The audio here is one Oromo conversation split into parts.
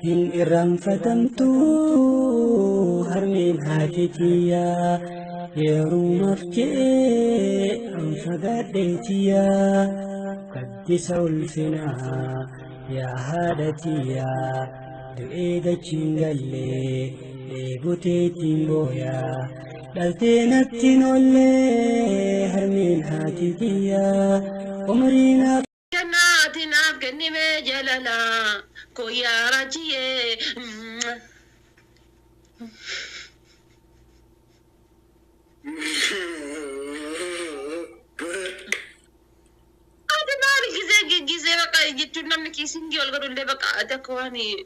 hin irraanfatamtu harmeen haatitiyaa yeerumaaf jee anfagaadheetiyaa qaddisa ulfinaa yaa haadhatiyaa du'ee dachiin gallee eeguteetiin booyaa dhaltee nattiin ollee harmeen haatitiyaa umriinaaf جناتنا كنمي جللا كويارتي gize baka gitu namni kisingi olga dulle baka atakwani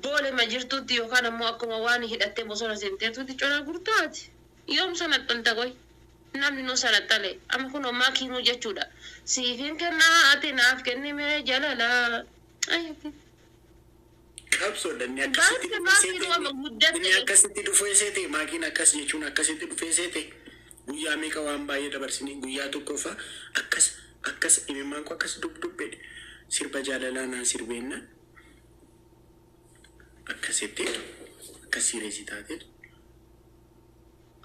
bole majirtu tiyo kana mo akuma wani hidatte bosona sentertu ti chona gurtaati yom sanat tantagoy namni no sanatale am kuno makinu jechuda sifin kana atinaf kenime jalala ay Kapso dan akkasitti dhufee seete maakiin akkas jechuun akkasitti dhufee seete guyyaa meeqa waan baay'ee dabarsanii guyyaa tokkoffaa akkas imimmaan koo akkas dubbedhe sirba jaalalaa naan sirbeenna akkasitti akkas sireessi taatee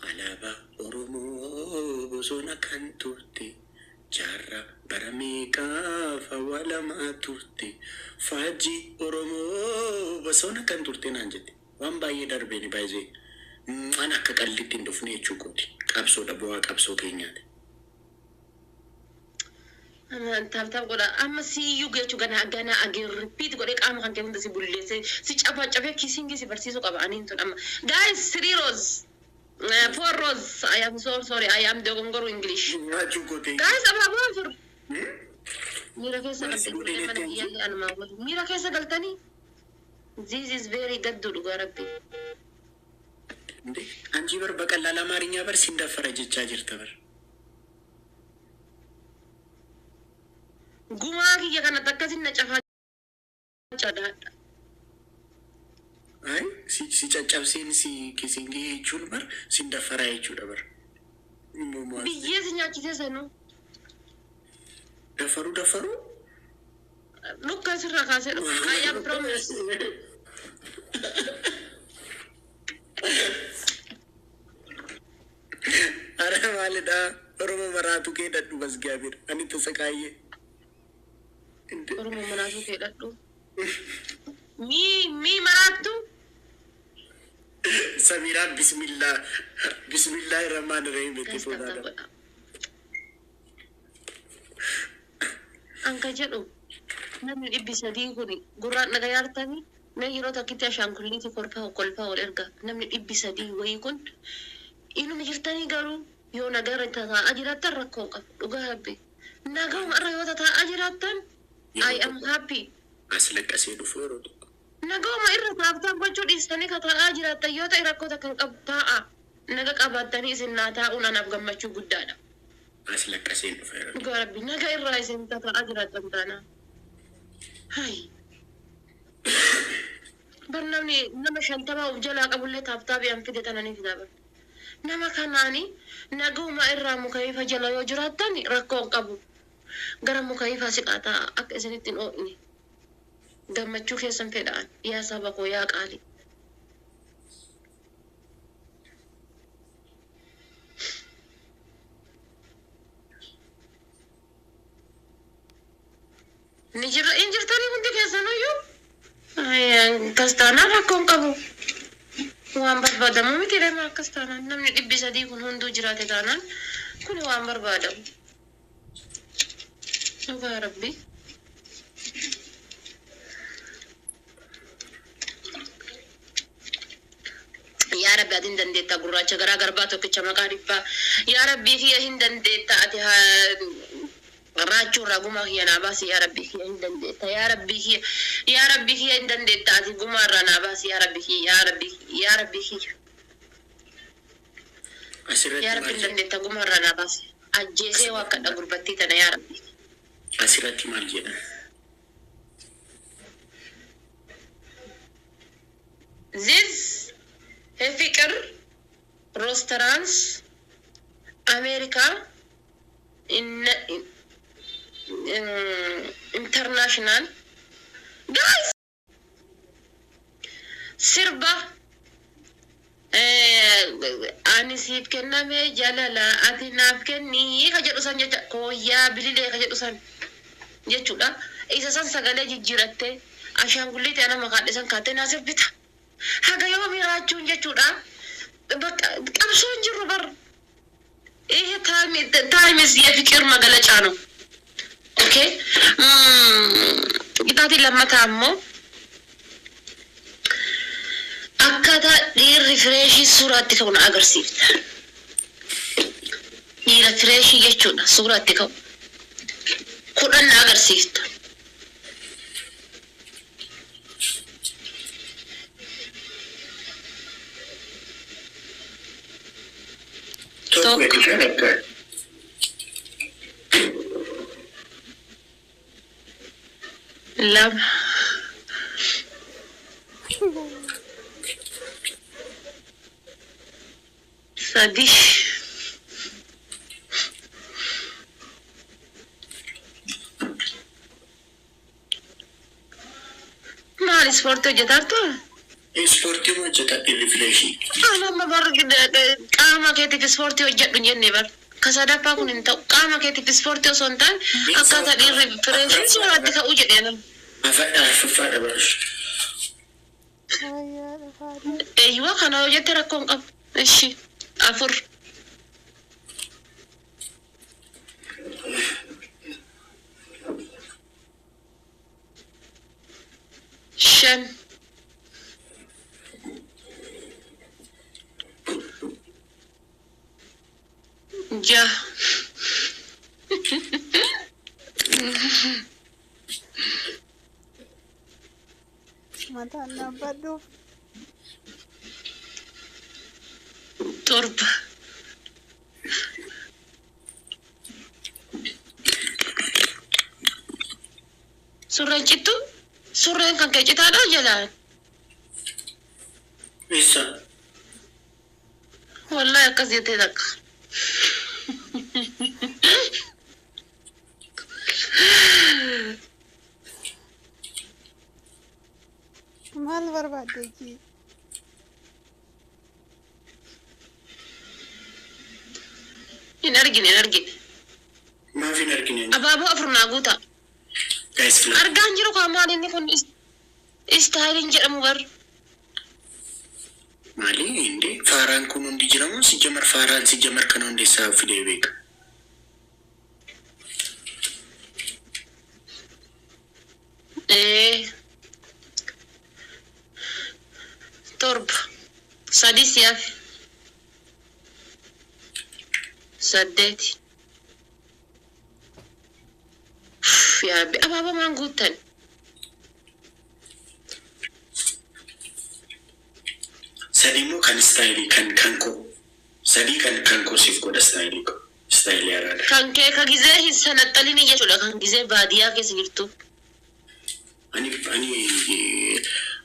alaabaa Oromoo bosona kan turte jaarra bara meeqaaf awwaalamaa turte faajii Oromoo bosona kan turte naan jette waan baay'ee darbeeni baay'ee waan akka qallitti hin dhufne jechuu kooti qabsoodha bu'aa qabsoo keenyaati. Tam goda amma si yugechu gana agin repeat gode qaama kan kee hunda si bulleesse si cafa kisingi si barsiisu qaba anin tun amma guys 3 rows 4 rows I am so sorry I am dogongoro English guys aba for mira kesa galtani mana yalli anma wadu mira kesa galtani this is very good duga rabbi anji bar baqallala amarinya bar sindafara jecha jirta bar gumaki ya kana takkasin na cafa cada ay si caccabseen si kisingi jechuun bar sindafara jechuudha bar biyye si nyaachise sanu dafaru lukka sirra kaase I am promise ara walida Oromo maratu ke daddu bas gabir ani tasakaye Oromo maratu ke daddu mi maratu Samira bismillahirrahmanirrahim betifoda anka jedhu namni dhibbi sadii kuni gurraan dhagayartani mee yeroo takkitti ashaanguliiti kolfaa ol erga namni dhibbi sadii wayii kun inuma jirtanii garuu yoo nagara taa'aa jiraattan rakkoo qabu dhugaa rabbi nagama irra yoo taa'aa jiraattan I am happy aslaqasee dhufu yeroo tokko nagama irra taa'aa gochuu dhiistanii ka taa'aa jiraattan yoo ta'e rakkoota kan qabu taa'aa naga qabaattanii isin naa taa'uun anaaf gammachuu guddaadha aslaqasee dhufu yeroo dhugaa rabbi naga irraa isin taa'aa jiraattan taanaa hai barnamni nama shantama uf jalaa qabullee taabtaabii an fide tananii fidaban nama kanaani naguma irraa mukayyifa jala yoo jiraattan rakkoon qabu gara mukayyifa siqaataa akka isinitti hin oo'ine gammachuu keessan fedhaan yaa saba koo yaa qaali ni jirtanii hundi keessanoyyuu kastaanaan rakkoon qabu waan barbaadamu miti deema kastaanaan namni dhibbi sadii kun hunduu jiraate taanaan kun waan barbaadamu dhugaa rabbi yaa rabbi ati hin dandeetta gurraacha garaa garbaa tokkicha maqaa dhibbaa yaa rabbii kiyya hin dandeetta ati Rachu raguma hiya na basi ya rabbi hiya indandeta ya rabbi hiya indandeta ati gumara na basi ya rabbi hiya ya rabbi hiya ya rabbi indandeta gumara na basi ajjese wakada gurbatti tana ya rabbi asirati maljena this fikr restaurants America international guys sirba ani siif kenname jalala ati naaf kenni ka jedhu san jecha koyyaa bililee ka jedhu san jechuudha isa san sagalee jijjiiratte ashaangulliiti ana maqaadhe san kaatee naa sirbita haga yoo miraachuun jechuudha bakka qabsoon jirru bar time is የፍቅር መገለጫ ነው ኦኬ ቂጣቲ ለማታሞ አካታ ሪፍሬሽ ሱራቲ ከሆነ አገርሲፍታ ሪፍሬሽ የቹና ሱራቲ ከሆነ ኩዳን አገርሲፍታ لم صديش ما الاسبورتو جدارتو اسبورتي ما جتا ريفريشي انا ما برق قاما كيتي في سبورتي وجدو جني بر كسادا باكون انت قاما كيتي في سبورتي وسونتان اكاتا دي ريفريشي سورة دكا وجد انا أفعل برش ايوه كان وجدت ركون قب اشي افر شن جا mata nabadu torba surran citu surran kan kayak cita ada jalan bisa wallahi kasih tidak mal barbade ki energi ما في نركنين ababu afurna guta guys flat argan jiru kamal ini kun istahirin jedhamu bar مالي عندي فاران كونون دي جرامو سجمر فاران سجمر كانون دي ساو في ديويك torb sadis ya sadeti ya rabbi ababa mangutan سديمو كان ستايلي كان كانكو سدي كان كانكو سيفكو دا ستايلي ستايلي أرادا kan ke ka gize hisanatalini jechuudha kan gize baadiyaa keessa jirtu أني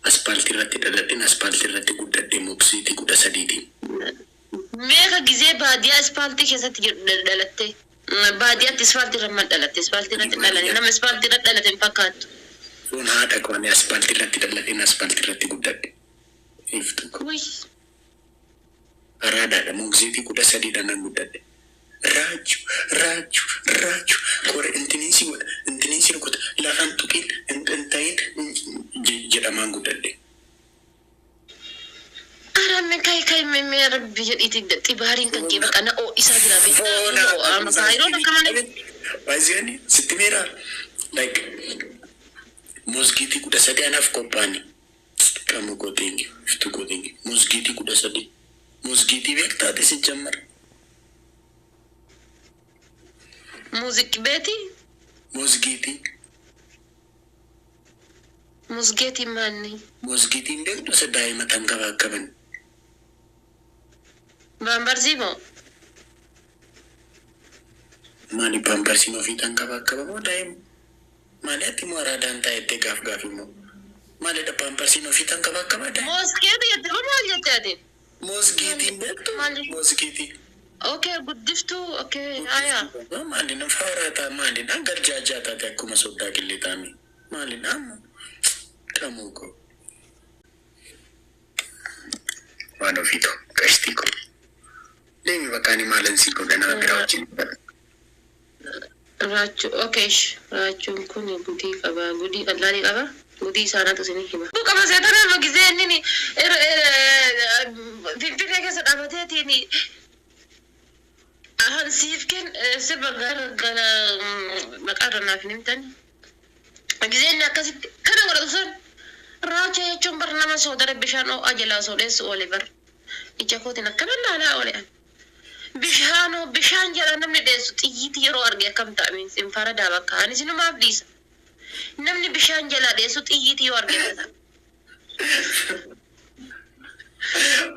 أسبالتي راتي دلتين أسبالتي راتي قد ديموكسيتي قد سديدين mee ka gize baadiyaa ispaaltii keessatti dhalatte baadiyaatti ispaaltii irra dhalatte ispaaltii irratti dhalate nama ispaaltii irra dhalate hin fakkaattu فون هذا كمان أسبالتي راتي دلتين أسبالتي راتي قد إفتوك Uy, أرادا ديموكسيتي قد سديدان قد راجو كوري انتنيسي قد لافان توكين انتين جدامان قد arame kai me rabbi jedhiti xibaariin kan kee bakka na oo isaa jira beektaa oo ama saayiroo bakka malee Baziani, sitimera like Mosgiti kuda sadi anaf kompani. Kamu gotengi, itu gotengi. Mosgiti kuda sadi. Mosgiti vekta desi jamar. muuziq beeti musgeeti maanni Mosgiti vekta sedai matang kaban. baambarsiimo Mani pampersi no fitang kaban mo daim. Mali ati mo aradan tayo te gaf mo. Mali da pampersi no fitang kaban daim. mosgeeti jette maal jette ati Mosgiti vekta. Mali. Mosgiti. okay guddiftu okay aya Mali na farata mali na garjajata te kuma soda kilitami. Mali na kamu ko. Waan ofiitu qashtii kun. Deemi bakkaan imaalan si godhana biraa wajjin. Raachu okay raachuun kun gudii qaba gudii qal'aanii qaba gudii isaanaatu isin hima. Qaba seetana magizee inni finfinnee keessa dhaabateetiin siif ken sirba gara maqaa irranaaf nimtan magizeen akkasitti kana godhatu san raacha jechuun bar nama soodara bishaan ho'aa jalaa soodheessu oole bar ija kootiin akkana laalaa oole an. Bishaan jala namni deessu xiyyiiti yeroo arge akkam ta'amin sin faradaa bakka ani sinumaaf dhiisa. Namni bishaan jala deessu xiyyiiti yoo arge ta'a.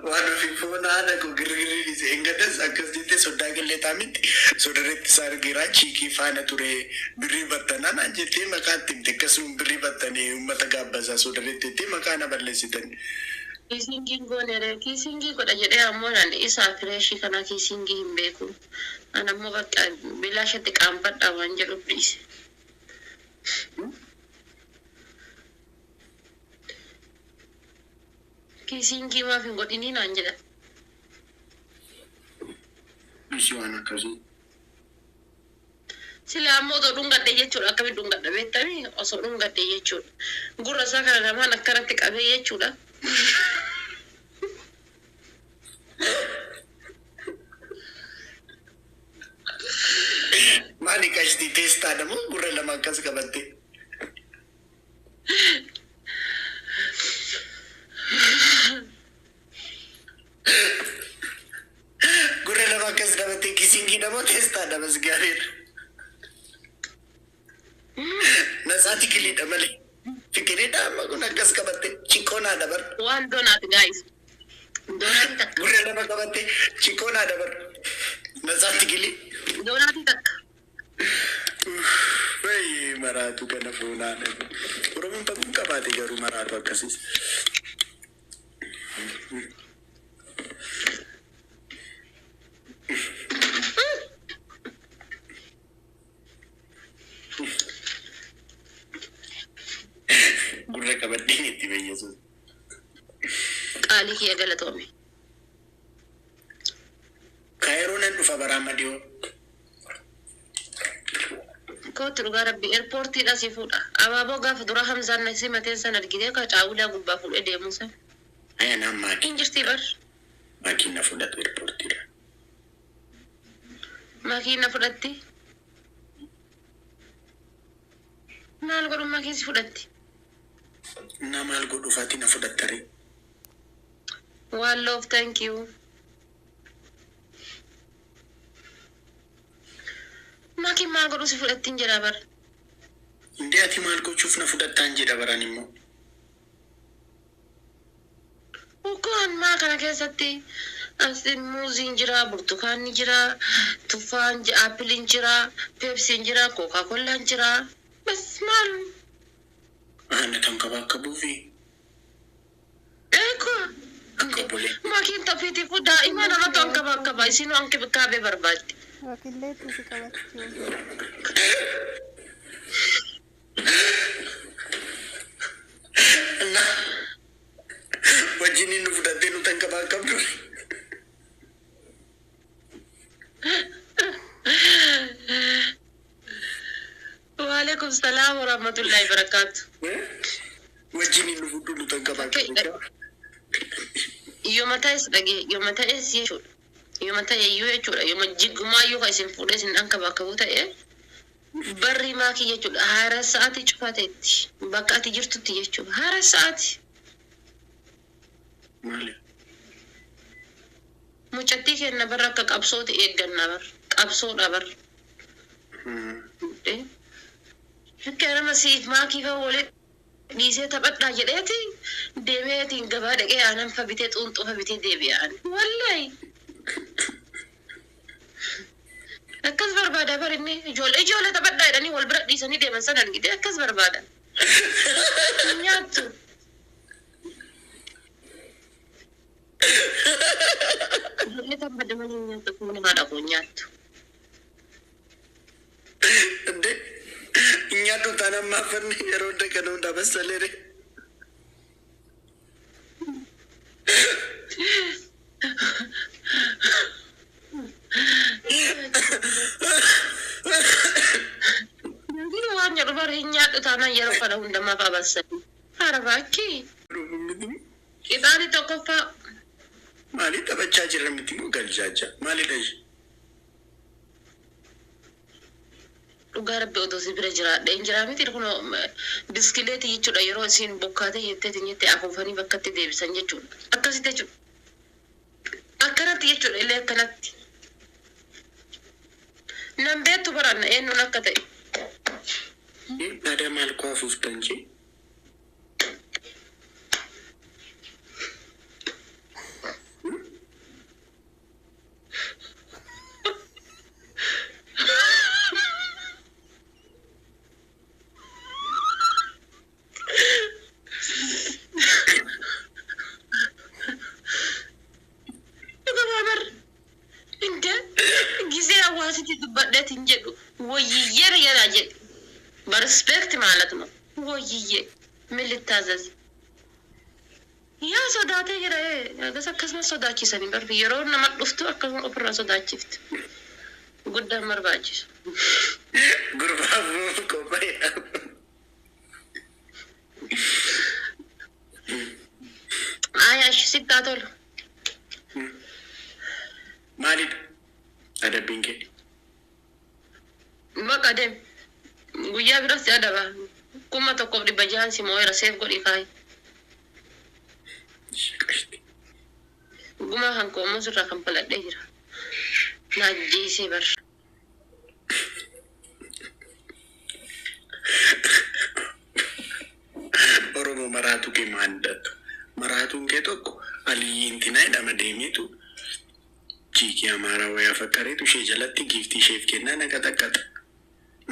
Waan ofiin foon haadha koo girgirri dhiise engadas akkas jettee soddaa qillee taamitti sodareetti isaa argeeraa chiikii faana ture birrii battanaa naan jettee maqaa itti himte akkasuma birrii battanii uummata gaabbasaa sodareetti jettee maqaa na balleessitan. Kiisingii goonere kiisingii godha jedhee ammoo naan isaa fireeshii kana kiisingii hin beeku. An ammoo bakka bilaashatti qaanfadhaa waan jedhuuf dhiise. Kiisingii maaf hin godhinii naan jedha. Bishii waan akkasii. Sila ammoo osoo dhungadhe jechuudha akkamitti dhungadha beektamii osoo dhungadhe jechuudha. Gurra isaa kana namaan akkanatti qabee jechuudha. Maali qashtii teestaadha moo gurra lama akkas qabatte? Gurra lama akkas qabatte kiisingiidha moo teestaadha bas gaariidha? Nasaati kiliidha malee. Fikiriidha amma kun akkas qabatte chikoonaa dabar. Waan doonaati guys. Doonaati takka. Gurra lama qabatte chikoonaa dabar. Nasaati kilii. Doonaati takka. Wai maraatu kana fuunaadha. Oromoon bakkuu qabaate garuu maraatu akkasiis. Gurra qabadheen itti fayyasuun. Qaalii kiyya galatoome. Kaayiroo nan dhufa baraama dhiyoo. Kootu dhugaa rabbi eerpoortiidha si fuudha. Abaaboo gaafa dura Hamzaan nasi mateen san argitee ka caawulaa gubbaa fuudhee deemu san. Aya naan maaki. Injirtii bar. Maakiin na fudhatu eerpoortiidha. Maakiin na fudhatti. Maal godhu maakiin si fudhatti? Na maal godhuufaati na fudhattare. One love, thank you. Maakiin maal godhu si fudhattiin jedha bar. Indee ati maal gochuuf na fudhattaan jedha baran immoo. Ukoon maa kana keessatti asin muuziin jira, burtukaanni jira, tuffaan appiliin jira, peepsiin jira, kookaa-kollaan jira. Bas maal? Ana kan qabuufi. Eeko. Akka bulee. Maakiin taphiitii fi daa'ima namatti waan qaba. Isin waan kaabee barbaaddi. Wakillee tuuti qabachuu. Na wajjin nu fudhattee nu tan qabaa qabdu. Waalaikum salaam wa rahmatullahi wa barakatuh. Wajjin nu fudhu nu tan qabaa qabdu. Yoo mataa is dhagee yoo mataa is jechuudha. Yoo mataa iyyuu jechuudha. Yoo jiggumaa yoo isin fuudhee isin dhan qabaa qabu ta'e barri maakii jechuudha. Haara sa'aatii cufateetti bakka ati jirtutti jechuudha. Haara sa'aatii. Maali? Mucattii kenna barra akka qabsooti eeggannaa bar. Qabsoodha bar. Akka nama siif maakii fa'aa waliin dhiisee taphadhaa jedheeti deemeetiin gabaa dhaqee aanan fa bitee xuunxuu fa bitee deebi'an. Wallahi. Akkas barbaada bar inni ijoollee taphadhaa jedhanii wal bira dhiisanii deeman san argite akkas barbaada. Nyaattu. Ijoollee taphadamanii nyaattu kun namaadha kun nyaattu. Nyaatu taanaan maafanni yeroo hunda kan hunda basalee. waan jedhu bara hin nyaadhu taanaan yeroo kana hundamaa fa'aa Harabaki. Kibali tokkoffaa. Maali taphachaa jira miti moo galchaacha? Maali dhaji? Dhugaa rabbi otoo si bira jiraadha. Hin jiraa miti kun biskileetii jechuudha yeroo isiin bokkaatee jettee afuufanii bakkatti deebisan jechuudha. Akkasitti jechuudha. Akkanatti jechuudha illee akkanatti. Nan beektu baranna eenyuun akka ta'e. Ada maal koo afuuftan jee? برسبكت معناتنا ويي ملتازز يا صداتي يا بس كسم صداتي سني برفي يرون ما دفتو كسم أفر صداتي فت قدام مرباجي غرفة كوبايا شو ستاتول مالي ada bingke ما قدم guyyaa biratti adaba kuma tokkoof dhibba jahan si moo'eera seef godhi kaayi guma hankoomoo sirraa kan baladhee jira naajjeesee bar oromoo maraatu kee maandatu maraatuun kee tokko aliyyiintinaa hidhama deemitu chiikii amaaraa wayaa fakkareetu ishee jalatti giiftii isheef kennaa naqaxaqqaxa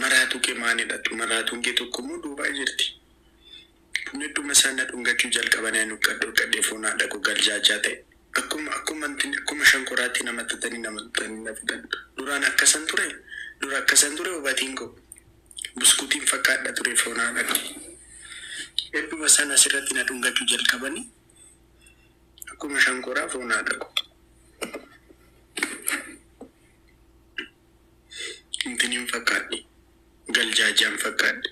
maratu ke mani datu maratu ke to kumu duba jirti ne duma sana dungatu jalqabana nu kaddo kadde fona da ko galjajate akuma shankorati namatani nafidan durana akasanture obatingo buskutin fakada ture fona dati duma sana sirati na dungatu jalqabani akuma shankora fona da ko intinin fakadi galjaajaan fakkaadde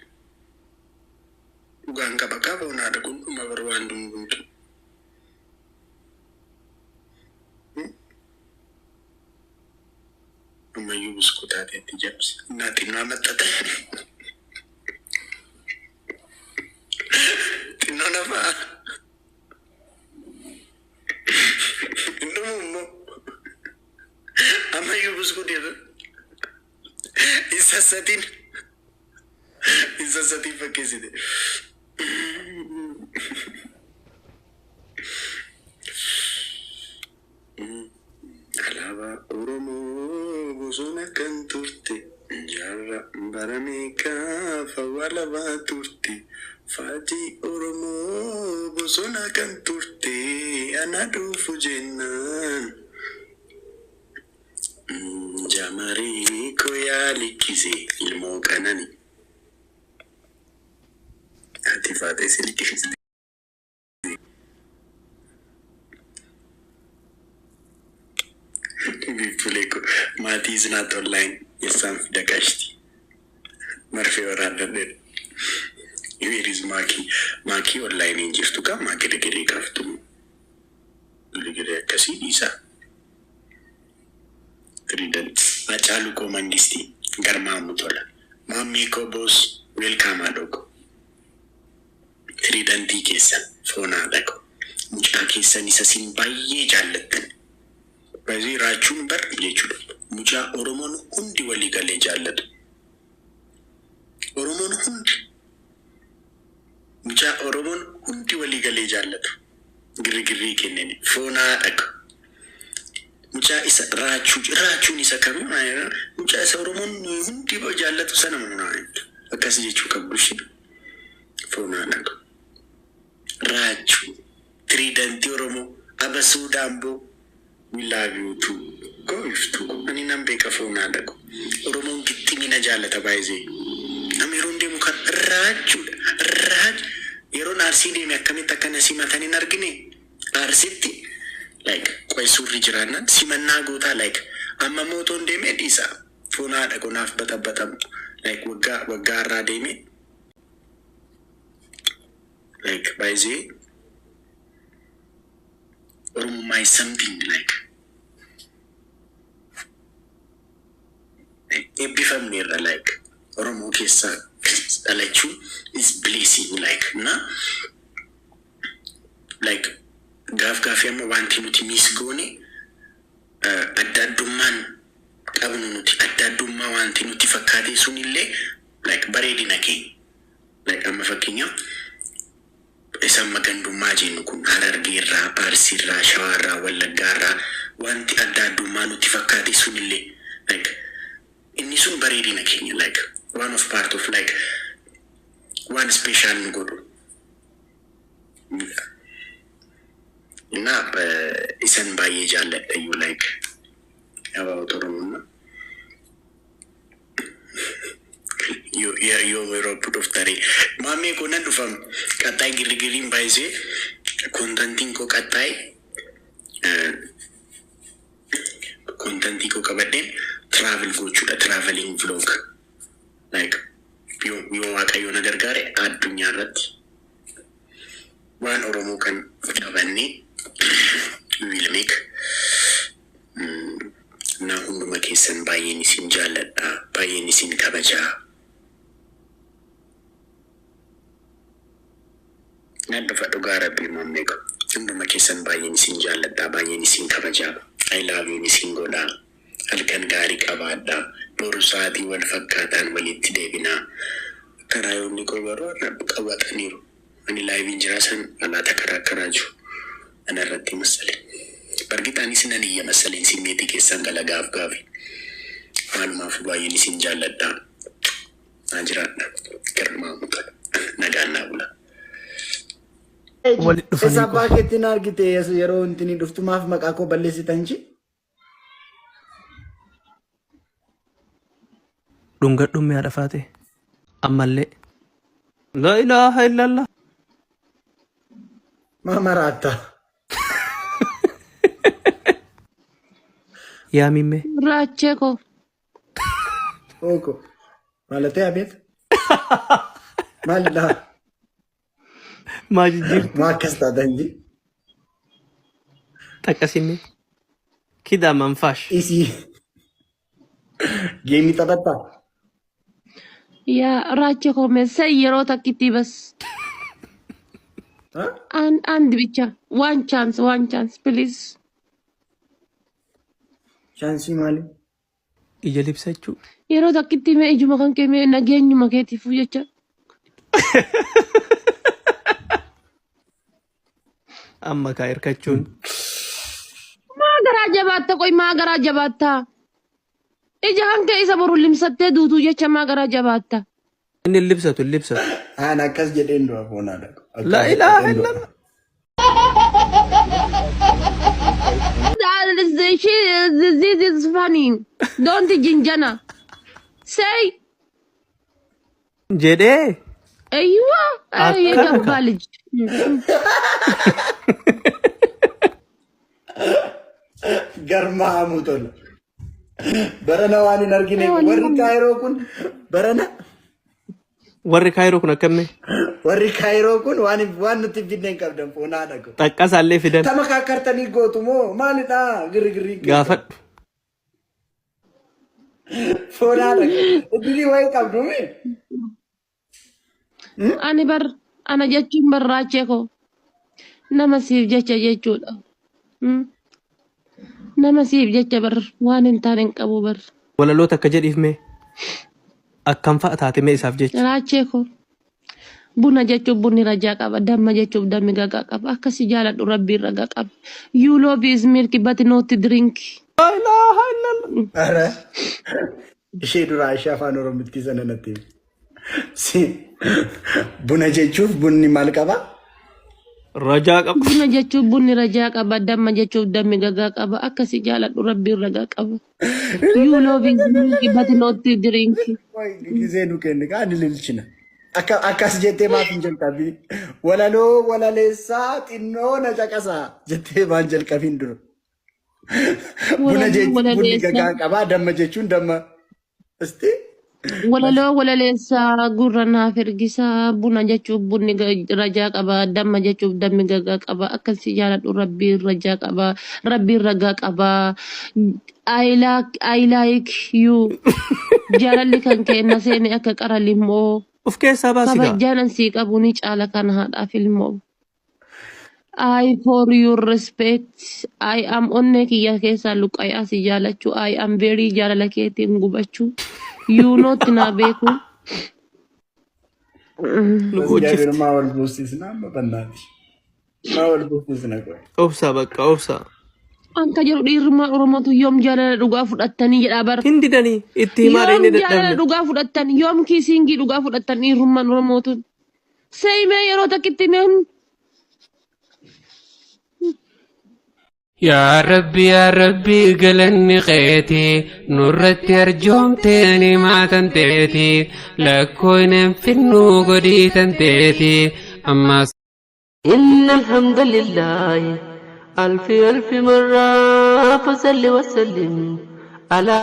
dhugaan qaba qaba onaadha kun dhuma barbaanduun guutu ammayyuu buskutaateetti jabse xinnoo maxxata xinnoo nafaa innumummoo ammayyuu buskuteera isasatiin Isasati fakkeessite. Alaabaa Oromoo bosona kan turte jaarra bara meeqaaf awwaalabaa turte faajii Oromoo bosona kan turte ana dhufu jennaan jamarii koyaa likkise ilmoo qanani. Attifate silikis. Bifuleko mati is not online. Yesam dakashti. Marfe orada. Here is Maki online in jirtu ka Maki degere kaftu. Degere kasi isa. Trident. Achalu ko mangisti. Garma mutola. Mami ko boss welcome adoko. Tridantii keessan foonaa dhaqo. Mucaa keessan isa sin baay'ee jaallattan. Baay'ee raachuun bar jechuudha. Mucaa Oromoon hundi walii galee jaallatu. Oromoon hundi. Mucaa Oromoon hundi walii galee jaallatu. Girgirrii kennani foonaa dhaqo. Mucaa isa raachuun isa kamii mucaa isa Oromoon hundi jaallatu sana munaa akkas jechuu qabdu shi foonaa dhaqo. Raju, Tridanti Oromo, Abasu Dambo, we love you too. Go if too. Ani nambeka fona dako. Oromo gittingi na jala tabaize. Amirunde muka Raju. Yeron arsidi me akkamita kana simatani nargine. Arsiti like qoy surri jiraannan simannaa gootaa like amma mootoon deemee dhiisa fuunaadha kunaaf batabbatamu like waggaa irraa deemee like by the Oromummaa is something like eebbifamne irra like Oromoo keessa dhalachuu is blessing like na like gaafii amma wanti nuti miis goone adda addummaan qabnu nuti adda addummaa wanti nuti fakkaatee sunillee like bareedina keenya like amma fakkeenyaaf isaan magandummaa jennu kun Harargeerraa, Arsiirraa, Shawaarraa, Wallaggaarraa wanti adda addummaa nuti fakkaatee sunillee like inni sun bareedina keenya like one of part of like one special nu godhu Ina isan baay'ee jaalladha you like about Oromoo you were put of tari mami ko na dufam katay girigiriin baay'ee contenting ko katay contenting ko kabadden travel gochuudha traveling vlog like yoo waaqayyo na gargaare addunyaa irratti waan Oromoo kan qabanne will make na hunduma keessan baay'een isin jaalladha baay'een isin kabajaa nan dhufa dhugaa rabbii mammeeko hunduma keessan baay'een isin jaalladha baay'een isin kabajaa I love you isin godha halkan gaarii qabaadha boru sa'aatii wal fakkaataan walitti deebinaa karaayonni koo baroo qabataniiru ani laayiviin jiraasan alaata karaa jiru ana irratti masale bargitaani sinan iyya masale simmeeti keessan galagaaf gaafi maalumaaf baay'een isin jaalladha ajiraadha garmaa muta nagaannaa bula Esa paketiin argite yeroo intini dhuftumaaf maqaa koo balleessitan ji dhungadhu mi'a dhafaate ammallee la ilaha illallah mamaraata yaa mimme Racheko. oko malate abet malda maajijjiir ma kasta danji takkasime kida manfash isi geemi tabata Ya Racheko me say yero takiti bas. And bicha one chance please. chansi mali ija libsachuu Yero takiti me ijuma kan ke me nageenyu maketi fu jecha. amma kaa hirkachuun Magara jabatta koy magara jabatta. Ija hanke isa boru limsatte duutu jecha magara jabatta. inni libsatu ana kas jedhen do afonada la ilaha illallah This is funny. Don't jinjana. Say jedhee aywa ayya balij. garma amutol barana wani nargine warri kairo kun barana warri kaayiroo kun akkamme warri kairo kun waan nuti bidden qabdan fonada ko xaqqasaallee fidan tamakakkartani gootumo maalidha girigiri gaafadhu fonada idili way qabdume Ani bar ana jechuun barraachee ko nama siif jecha jechuudha. Nama siif jecha bar waan hin taane hin qabu bar. walaloota akka jedhiif mee akkam fa'a taate mee isaaf jecha Raachee ko buna jechuun bunni rajaa qaba damma jechuun dammi gagaa qaba akkasi jaaladhu rabbiin ragaa qaba. You love is milk but not drink. la ilaha illallah ara ishee dura ishee afaan oromitti sananatti si buna jechuuf bunni maal qaba rajaa qabu Buna jechuun bunni rajaa qaba damma jechuun dammi gagaa qaba akkasi jaaladhu rabbiin ragaa qaba. You love is milk but not drink. gisee nu kenne kaan lilchina akkas jettee maaf hin jalqabiin walaloo walaleessaa xinnoo na caqasaa jettee maan jalqabiin dura. Buna jechuun bunni gagaa qabaa damma jechuun damma. Isti. Walaloo walaleessaa gurra naaf ergisaa buna jechuuf bunni rajaa qaba damma jechuuf dammi gagaa qaba akkasii jaaladhu rabbiin rajaa qaba rabbiin ragaa qaba I like you jaalalli kan kenna seeni akka qara limmoo Of keessaa baasi gaa. kabajjaanan sii qabu ni caala kan haadhaaf ilmoo I for your respect I am onnee kiyya keessaa luqqayaa si jaalachuu I am very jaalala keetiin gubachuu you not na beeku Nu hojjifte. Jaabir maa wal buusisna amma bannaati. Maa wal buusisna qoy. Obsaa bakka obsaa. Anka jedhu dhiirummaan Oromootu yoom jaalala dhugaa fudhattanii jedhaa bara. Hin didanii itti himaadha inni Yoom jaalala dadhabne. dhugaa fudhattan yoom kiisiingii dhugaa fudhattan dhiirummaan Oromootu. Seeyimee yeroo takkitti mee يا ربي قلني قيتي نورتي أرجومتي ما تنتيتي لكوين في النوغدي تنتيتي أما إن الحمد لله ألف مرة فصل وسلم على